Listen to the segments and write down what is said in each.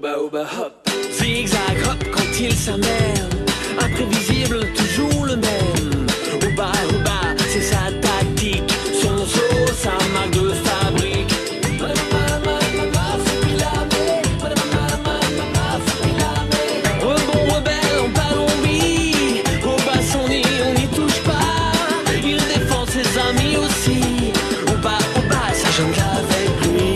Oba hop, zigzag hop quand il s'amène, imprévisible, toujours le même. Oba, c'est sa tactique, son saut, sa marque de fabrique. Rebond rebelle en Palombie, Oba son nid, on n'y touche pas. Il défend ses amis aussi. Oba, ça jongle avec lui.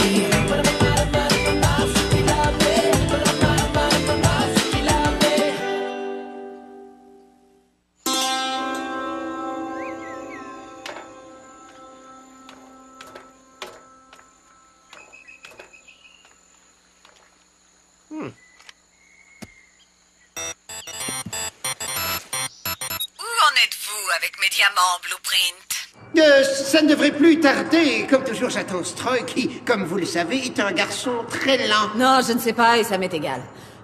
Avec mes diamants, Blueprint. Ça ne devrait plus tarder. Comme toujours, j'attends Stroy qui, comme vous le savez, est un garçon très lent. Non, je ne sais pas et ça m'est égal.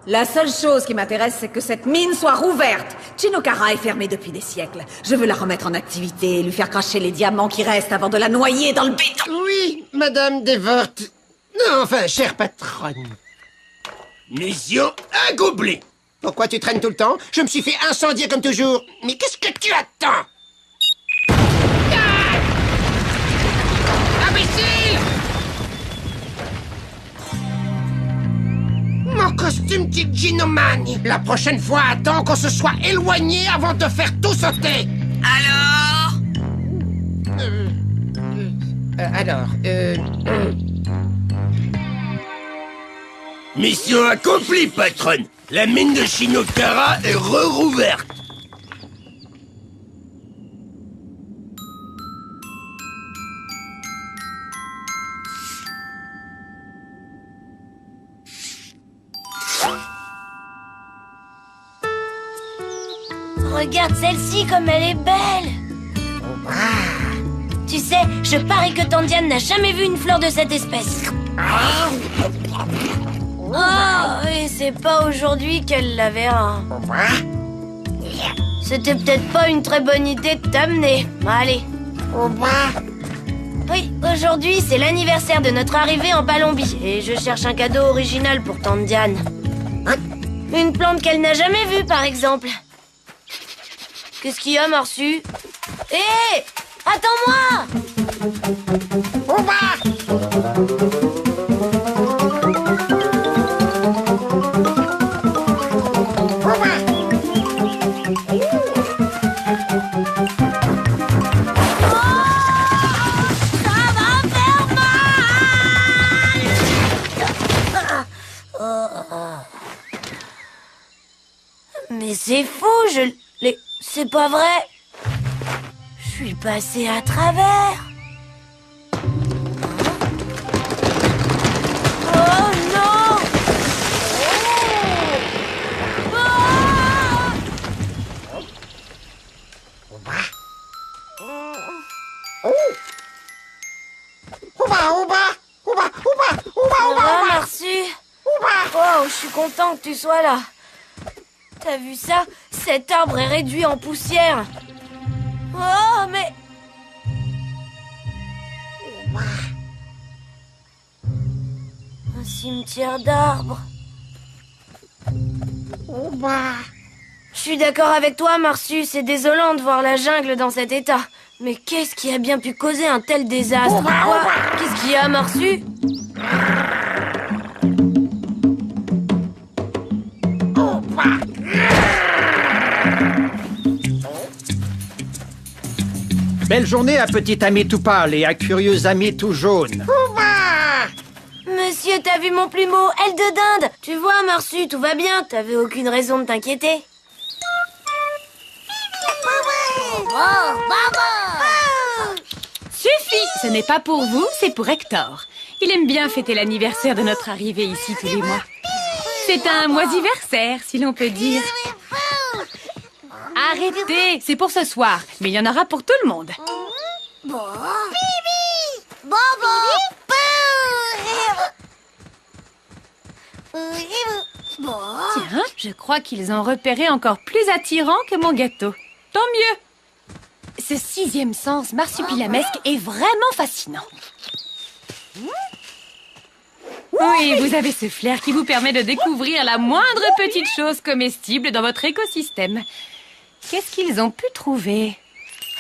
La seule chose qui m'intéresse, c'est que cette mine soit rouverte. Chinokara est fermée depuis des siècles. Je veux la remettre en activité et lui faire cracher les diamants qui restent avant de la noyer dans le béton. Oui, Madame Devort. Non, enfin, chère patronne. Mission accomplie. Pourquoi tu traînes tout le temps? Je me suis fait incendier comme toujours. Mais qu'est-ce que tu attends? Imbécile! Mon costume Ginomani. La prochaine fois, attends qu'on se soit éloigné avant de faire tout sauter. Alors Mission accomplie, patronne. La mine de Chinokara est rouverte. Regarde celle-ci comme elle est belle. Tu sais, je parie que Tandiane n'a jamais vu une fleur de cette espèce. Oh, et c'est pas aujourd'hui qu'elle la verra. C'était peut-être pas une très bonne idée de t'amener. Allez. Oui, aujourd'hui c'est l'anniversaire de notre arrivée en Palombie et je cherche un cadeau original pour Tante Diane. Une plante qu'elle n'a jamais vue, par exemple. Qu'est-ce qu'il y a, Marsu? Hé! Attends-moi! Mais c'est fou, c'est pas vrai. Je suis passée à travers. Oh non! Marsu. Oh, je suis content que tu sois là. T'as vu ça? Cet arbre est réduit en poussière. Oh, mais... Un cimetière d'arbres. Je suis d'accord avec toi, Marsu. C'est désolant de voir la jungle dans cet état. Mais qu'est-ce qui a bien pu causer un tel désastre? Quoi? Qu'est-ce qu'il y a, Marsu? Belle journée à petit ami tout pâle et à curieux ami tout jaune. Monsieur, t'as vu mon plumeau, aile de dinde? Tu vois, Marsu, tout va bien. T'avais aucune raison de t'inquiéter. Suffit! Ce n'est pas pour vous, c'est pour Hector. Il aime bien fêter l'anniversaire de notre arrivée ici tous les mois. C'est un moisiversaire, si l'on peut dire. Arrêtez, c'est pour ce soir, mais il y en aura pour tout le monde. Tiens, je crois qu'ils ont repéré encore plus attirant que mon gâteau. Tant mieux. Ce sixième sens marsupilamesque est vraiment fascinant. Oui, vous avez ce flair qui vous permet de découvrir la moindre petite chose comestible dans votre écosystème. Qu'est-ce qu'ils ont pu trouver?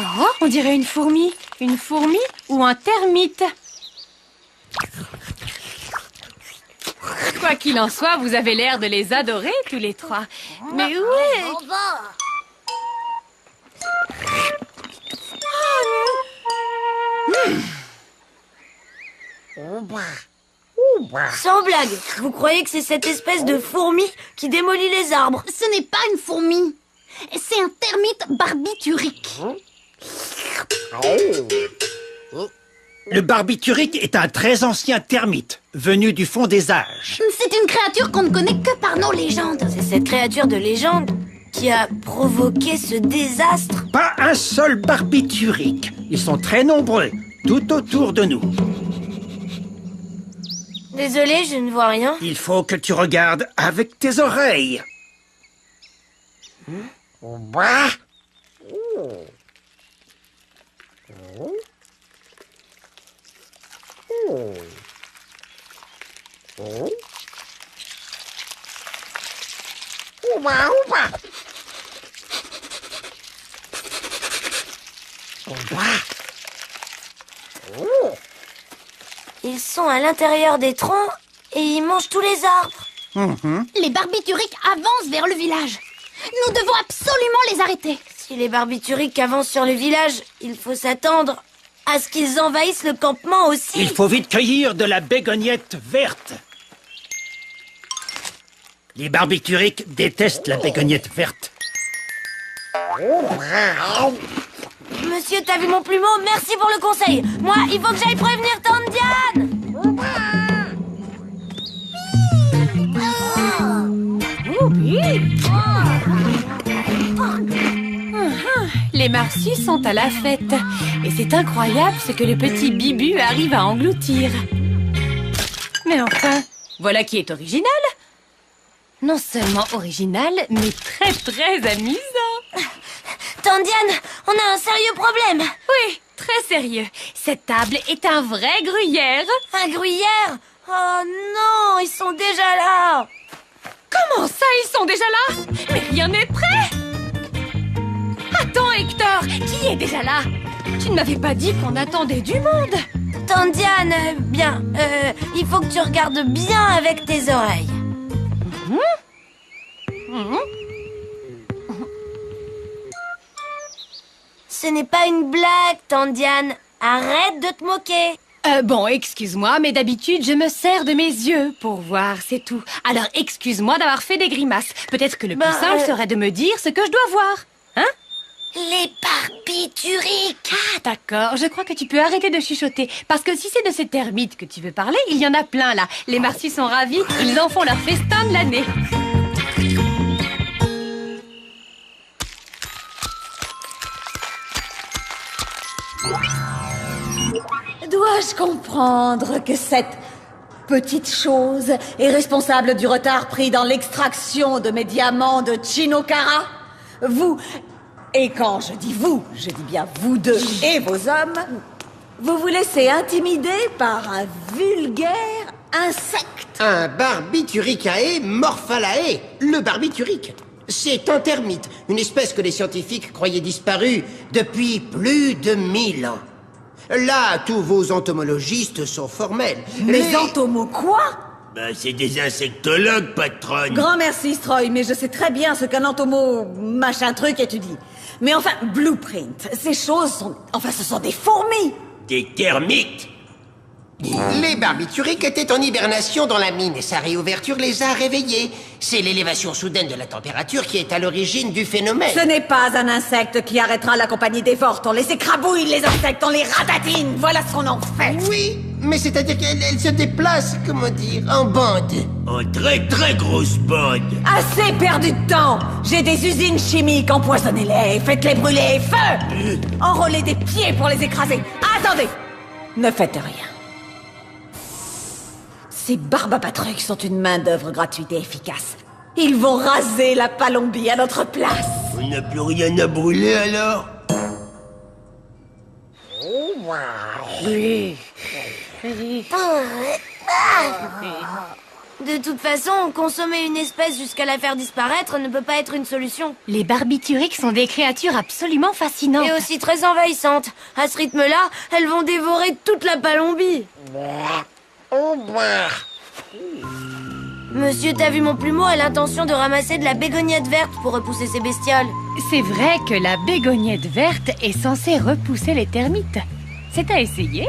Oh, on dirait une fourmi. Une fourmi ou un termite? Quoi qu'il en soit, vous avez l'air de les adorer tous les trois. Mais où est... Sans blague, vous croyez que c'est cette espèce de fourmi qui démolit les arbres? Ce n'est pas une fourmi. C'est un termite barbiturique. Le barbiturique est un très ancien termite, venu du fond des âges. C'est une créature qu'on ne connaît que par nos légendes. C'est cette créature de légende qui a provoqué ce désastre. Pas un seul barbiturique. Ils sont très nombreux, tout autour de nous. Désolé, je ne vois rien. Il faut que tu regardes avec tes oreilles. Ils sont à l'intérieur des troncs et ils mangent tous les arbres. Les barbituriques avancent vers le village. Nous devons absolument les arrêter. Si les barbituriques avancent sur le village, il faut s'attendre à ce qu'ils envahissent le campement aussi. Il faut vite cueillir de la bégoniette verte. Les barbituriques détestent la bégoniette verte. Monsieur, t'as vu mon plumeau? Merci pour le conseil. Moi, il faut que j'aille prévenir Tante Diane. Les Marsus sont à la fête. Et c'est incroyable ce que le petit Bibu arrive à engloutir. Mais enfin, voilà qui est original. Non seulement original, mais très très amusant. Tante Diane, on a un sérieux problème. Oui, très sérieux. Cette table est un vrai gruyère. Un gruyère? Oh non, ils sont déjà là. Comment ça, ils sont déjà là? Mais rien n'est prêt. Attends, Hector, qui est déjà là? Tu ne m'avais pas dit qu'on attendait du monde. Tante Diane, il faut que tu regardes bien avec tes oreilles. Ce n'est pas une blague, Tante Diane. Arrête de te moquer. Bon, excuse-moi, mais d'habitude, je me sers de mes yeux pour voir, c'est tout. Alors, excuse-moi d'avoir fait des grimaces. Peut-être que le plus simple serait de me dire ce que je dois voir. Hein? Les barbituriques. Ah, d'accord. Je crois que tu peux arrêter de chuchoter. Parce que si c'est de ces termites que tu veux parler, il y en a plein, là. Les Marsus sont ravis. Ils en font leur festin de l'année. Dois-je comprendre que cette petite chose est responsable du retard pris dans l'extraction de mes diamants de Chinookara? Vous, et quand je dis vous, je dis bien vous deux et vos hommes, vous vous laissez intimider par un vulgaire insecte. Un barbituricae morphalae, le barbiturique. C'est un termite, une espèce que les scientifiques croyaient disparue depuis plus de 1000 ans. Là, tous vos entomologistes sont formels. Les entomos quoi? C'est des insectologues, patronne. Grand merci, Stroy, mais je sais très bien ce qu'un entomo machin truc étudie. Mais enfin, Blueprint, ces choses sont... Enfin, ce sont des fourmis. Des termites. Les barbituriques étaient en hibernation dans la mine et sa réouverture les a réveillés. C'est l'élévation soudaine de la température qui est à l'origine du phénomène. Ce n'est pas un insecte qui arrêtera la compagnie des fortes. On les écrabouille, les insectes, on les ratatine. Voilà ce qu'on en fait. Oui, mais c'est-à-dire qu'elles se déplacent, comment dire, en bande. En très très grosse bande. Assez perdu de temps. J'ai des usines chimiques, empoisonnez-les, faites-les brûler, feu. Enrôlez des pieds pour les écraser. Attendez, ne faites rien. Ces barbapatrucs sont une main-d'œuvre gratuite et efficace. Ils vont raser la Palombie à notre place. On n'a plus rien à brûler alors? Oui. De toute façon, consommer une espèce jusqu'à la faire disparaître ne peut pas être une solution. Les barbituriques sont des créatures absolument fascinantes. Et aussi très envahissantes. À ce rythme-là, elles vont dévorer toute la Palombie. Monsieur, t'as vu mon plumeau a l'intention de ramasser de la bégoniette verte pour repousser ces bestioles. C'est vrai que la bégoniette verte est censée repousser les termites. C'est à essayer?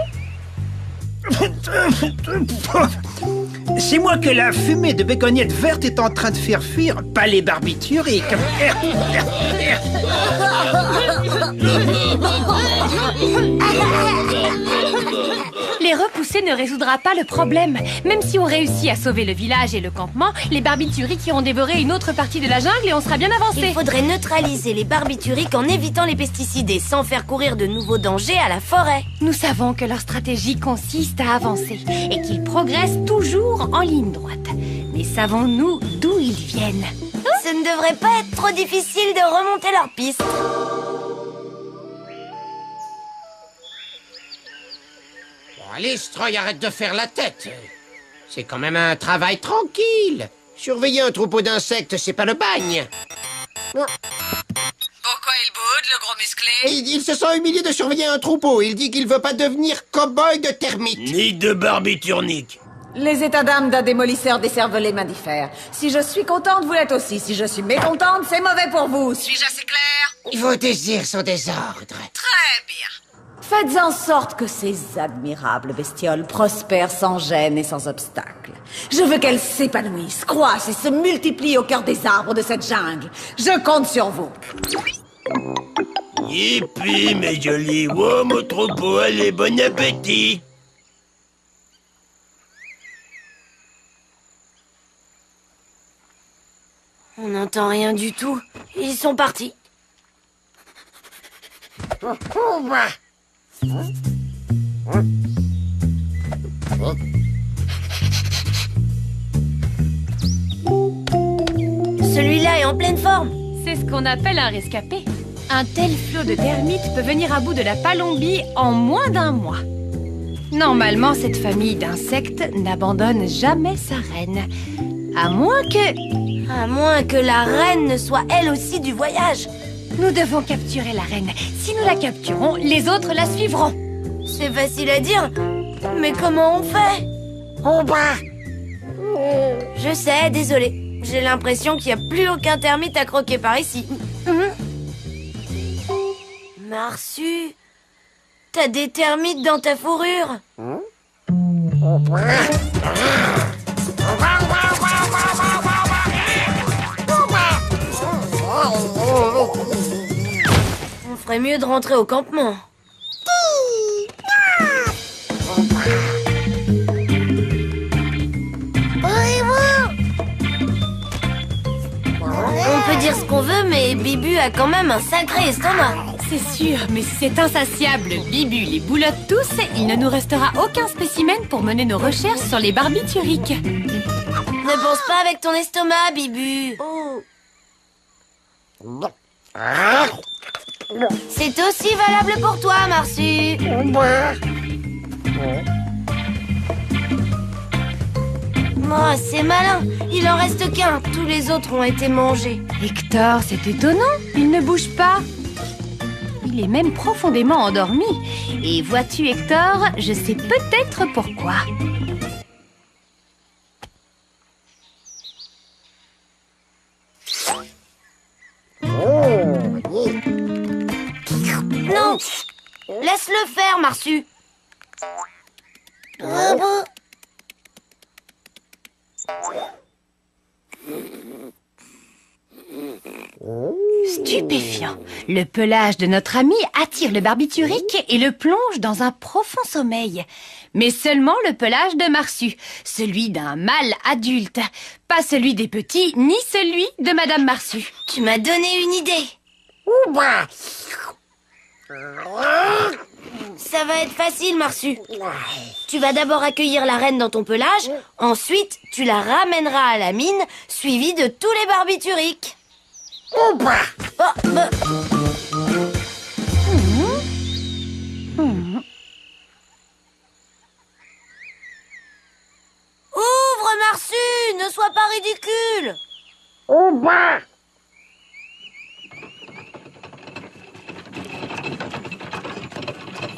C'est moi que la fumée de bégoniette verte est en train de faire fuir, pas les barbituriques. Les repousser ne résoudra pas le problème. Même si on réussit à sauver le village et le campement, les barbituriques iront dévorer une autre partie de la jungle et on sera bien avancé. Il faudrait neutraliser les barbituriques en évitant les pesticides et sans faire courir de nouveaux dangers à la forêt. Nous savons que leur stratégie consiste à avancer et qu'ils progressent toujours en ligne droite. Mais savons-nous d'où ils viennent? Ce ne devrait pas être trop difficile de remonter leur piste. Allez, Stroy, arrête de faire la tête. C'est quand même un travail tranquille. Surveiller un troupeau d'insectes, c'est pas le bagne. Pourquoi il boude, le gros musclé? Il se sent humilié de surveiller un troupeau. Il dit qu'il veut pas devenir cow-boy de termites. Ni de barbiturnique. Les états d'âme d'un démolisseur décervelé m'indiffèrent. Si je suis contente, vous l'êtes aussi. Si je suis mécontente, c'est mauvais pour vous. Suis-je assez clair? Vos désirs sont désordres. Très bien. Faites en sorte que ces admirables bestioles prospèrent sans gêne et sans obstacle. Je veux qu'elles s'épanouissent, croissent et se multiplient au cœur des arbres de cette jungle. Je compte sur vous. Yippie, mes jolis. Wow, mon troupeau, allez, bon appétit. On n'entend rien du tout. Ils sont partis. Celui-là est en pleine forme. C'est ce qu'on appelle un rescapé. Un tel flot de termites peut venir à bout de la Palombie en moins d'un mois. Normalement, cette famille d'insectes n'abandonne jamais sa reine. À moins que la reine ne soit elle aussi du voyage. Nous devons capturer la reine. Si nous la capturons, les autres la suivront. C'est facile à dire, mais comment on fait? Je sais, désolé. J'ai l'impression qu'il n'y a plus aucun termite à croquer par ici. Marsu, t'as des termites dans ta fourrure? On ferait mieux de rentrer au campement. On peut dire ce qu'on veut, mais Bibu a quand même un sacré estomac. C'est sûr, mais si c'est insatiable, Bibu les boulotte tous, il ne nous restera aucun spécimen pour mener nos recherches sur les barbituriques. Ne pense pas avec ton estomac, Bibu. C'est aussi valable pour toi, Marsu. Oh, c'est malin. Il en reste qu'un. Tous les autres ont été mangés. Hector, c'est étonnant. Il ne bouge pas. Il est même profondément endormi. Et vois-tu, Hector, je sais peut-être pourquoi. Non. Laisse-le faire, Marsu. Stupéfiant. Le pelage de notre ami attire le barbiturique et le plonge dans un profond sommeil. Mais seulement le pelage de Marsu, celui d'un mâle adulte. Pas celui des petits, ni celui de Madame Marsu. Tu m'as donné une idée. Ça va être facile, Marsu. Tu vas d'abord accueillir la reine dans ton pelage, ensuite tu la ramèneras à la mine, suivie de tous les barbituriques. Ne sois pas ridicule.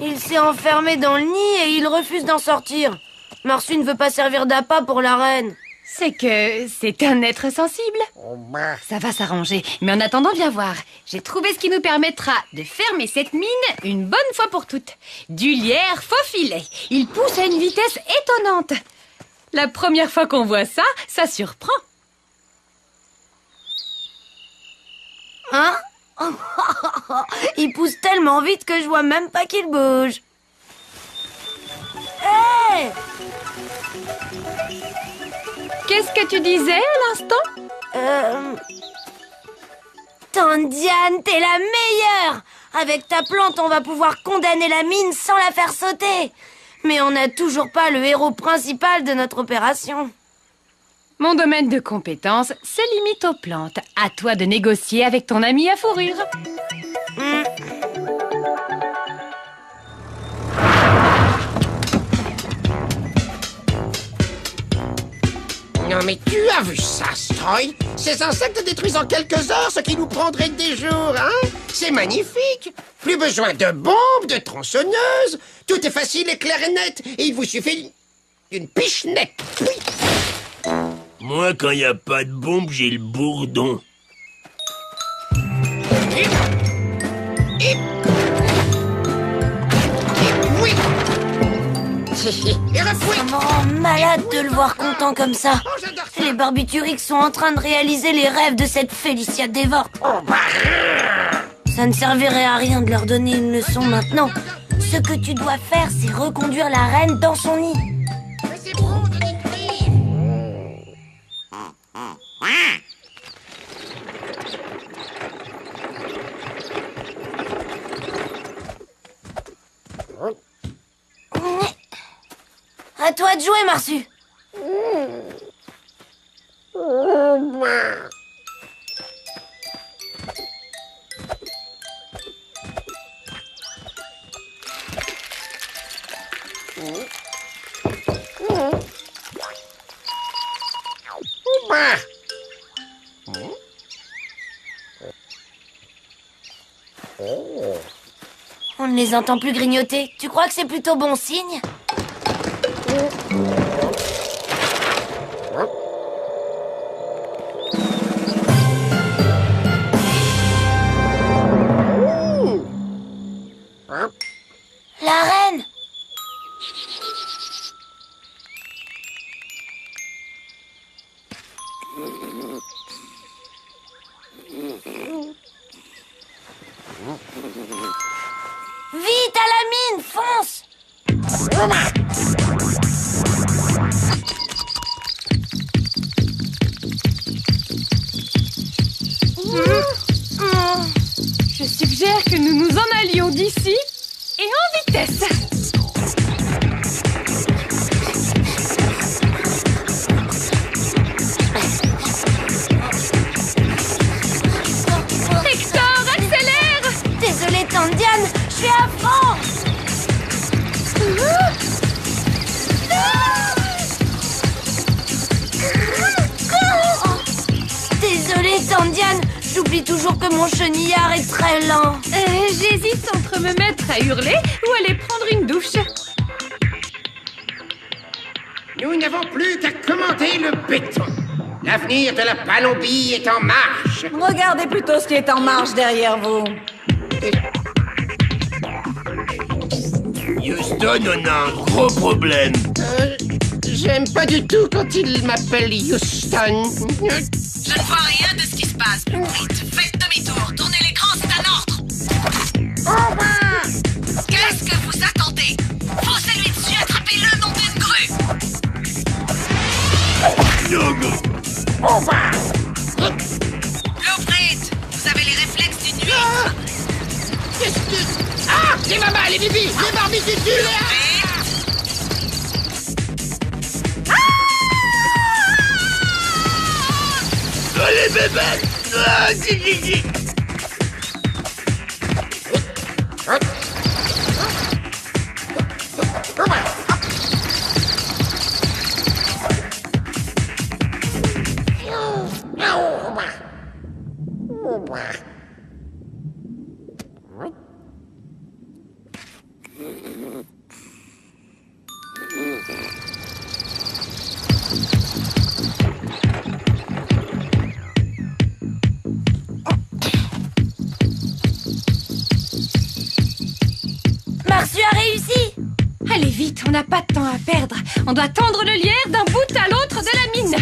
Il s'est enfermé dans le nid et il refuse d'en sortir. Marsu ne veut pas servir d'appât pour la reine. C'est que c'est un être sensible. Ça va s'arranger. Mais en attendant, viens voir. J'ai trouvé ce qui nous permettra de fermer cette mine une bonne fois pour toutes. Du lierre faux filet. Il pousse à une vitesse étonnante. La première fois qu'on voit ça, ça surprend. Hein? Il pousse tellement vite que je vois même pas qu'il bouge. Hé! Qu'est-ce que tu disais à l'instant? Tante Diane, t'es la meilleure! Avec ta plante, on va pouvoir condamner la mine sans la faire sauter. Mais on n'a toujours pas le héros principal de notre opération. Mon domaine de compétence se limite aux plantes. À toi de négocier avec ton ami à fourrure. Non mais tu as vu ça, Stroy? Ces insectes détruisent en quelques heures ce qui nous prendrait des jours, hein? C'est magnifique! Plus besoin de bombes, de tronçonneuses. Tout est facile et clair et net. Et il vous suffit d'une pichenette. Oui. Moi, quand y a pas de bombe, j'ai le bourdon. Oui. Et refouet. Ça me rend malade de le voir content comme ça. Oh, j'adore ça. Les barbituriques sont en train de réaliser les rêves de cette Félicia Dévorte. Ça ne servirait à rien de leur donner une leçon maintenant. Ce que tu dois faire, c'est reconduire la reine dans son nid. Mais c'est bon de détruire. À toi de jouer, Marsu. On ne les entend plus grignoter. Tu crois que c'est plutôt bon signe? La reine! Vite à la mine, fonce! Je suggère que nous nous en allions d'ici et en vitesse. Hector, accélère! Désolée, tante Diane, je suis à fond! Désolée, tante Diane, j'oublie toujours que mon chenillard est très lent. J'hésite entre me mettre à hurler ou aller prendre une douche. Nous n'avons plus qu'à commander le béton. L'avenir de la Palombie est en marche. Regardez plutôt ce qui est en marche derrière vous. Houston, on a un gros problème. J'aime pas du tout quand il m'appelle Houston. Je ne vois rien de ce qui se passe. Vite, faites demi-tour. Tournez l'écran, c'est un ordre. Qu'est-ce que vous attendez? Foncez-lui dessus, attrapez-le, nom d'une grue. Blueprint, vous avez les réflexes d'une huître. Qu'est-ce que... Ah! Les mamas, les bibis, les barbitudes. Allez, bébé! Ah, gigi. Marsu a réussi! Allez vite, on n'a pas de temps à perdre. On doit tendre le lierre d'un bout à l'autre de la mine.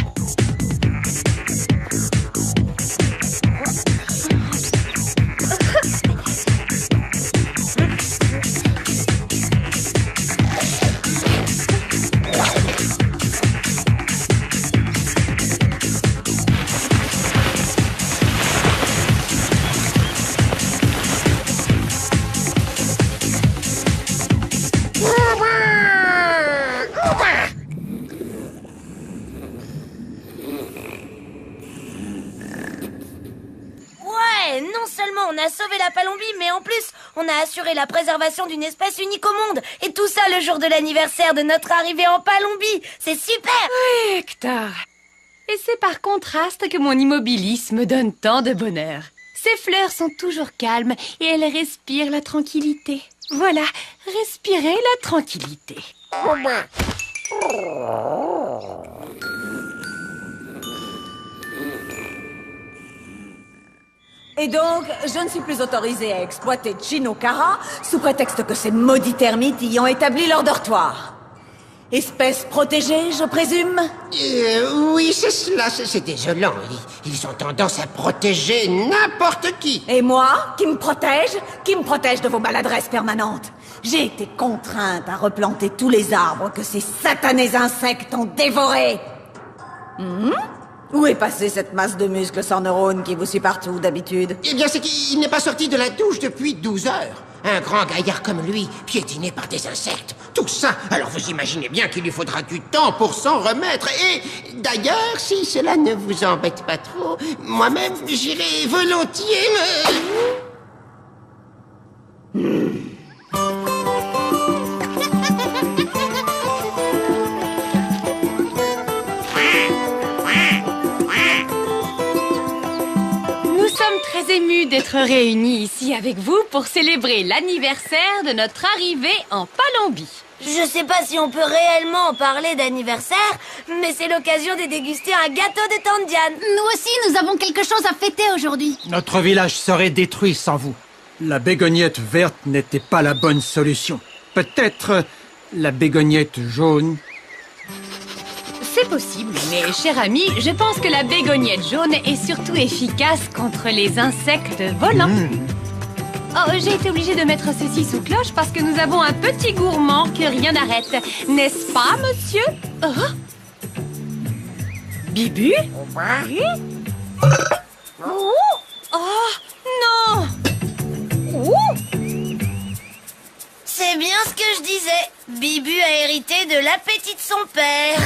Ouais, non seulement on a sauvé la Palombie, mais en plus, on a assuré la préservation d'une espèce unique au monde. Et tout ça le jour de l'anniversaire de notre arrivée en Palombie. C'est super! Oui, Hector. Et c'est par contraste que mon immobilisme donne tant de bonheur. Ces fleurs sont toujours calmes et elles respirent la tranquillité. Voilà, respirez la tranquillité. Et donc, je ne suis plus autorisée à exploiter Chino-Kara sous prétexte que ces maudits termites y ont établi leur dortoir. Espèce protégée, je présume? Oui, c'est cela, c'est désolant. Ils ont tendance à protéger n'importe qui. Et moi, qui me protège? Qui me protège de vos maladresses permanentes? J'ai été contrainte à replanter tous les arbres que ces satanés insectes ont dévorés. Où est passée cette masse de muscles sans neurones qui vous suit partout d'habitude? Eh bien, c'est qu'il n'est pas sorti de la douche depuis 12 heures. Un grand gaillard comme lui, piétiné par des insectes. Tout ça, alors vous imaginez bien qu'il lui faudra du temps pour s'en remettre. Et d'ailleurs, si cela ne vous embête pas trop, moi-même, j'irai volontiers me... Nous sommes très émus d'être réunis ici avec vous pour célébrer l'anniversaire de notre arrivée en Palombie. Je sais pas si on peut réellement en parler d'anniversaire, mais c'est l'occasion de déguster un gâteau de Tante Diane. Nous aussi, nous avons quelque chose à fêter aujourd'hui. Notre village serait détruit sans vous. La bégoniette verte n'était pas la bonne solution. Peut-être la bégoniette jaune. C'est possible, mais cher ami, je pense que la bégoniette jaune est surtout efficace contre les insectes volants. Oh, j'ai été obligée de mettre ceci sous cloche parce que nous avons un petit gourmand que rien n'arrête. N'est-ce pas, monsieur? Oh. Bibu? Oh, non! C'est bien ce que je disais. Bibu a hérité de l'appétit de son père.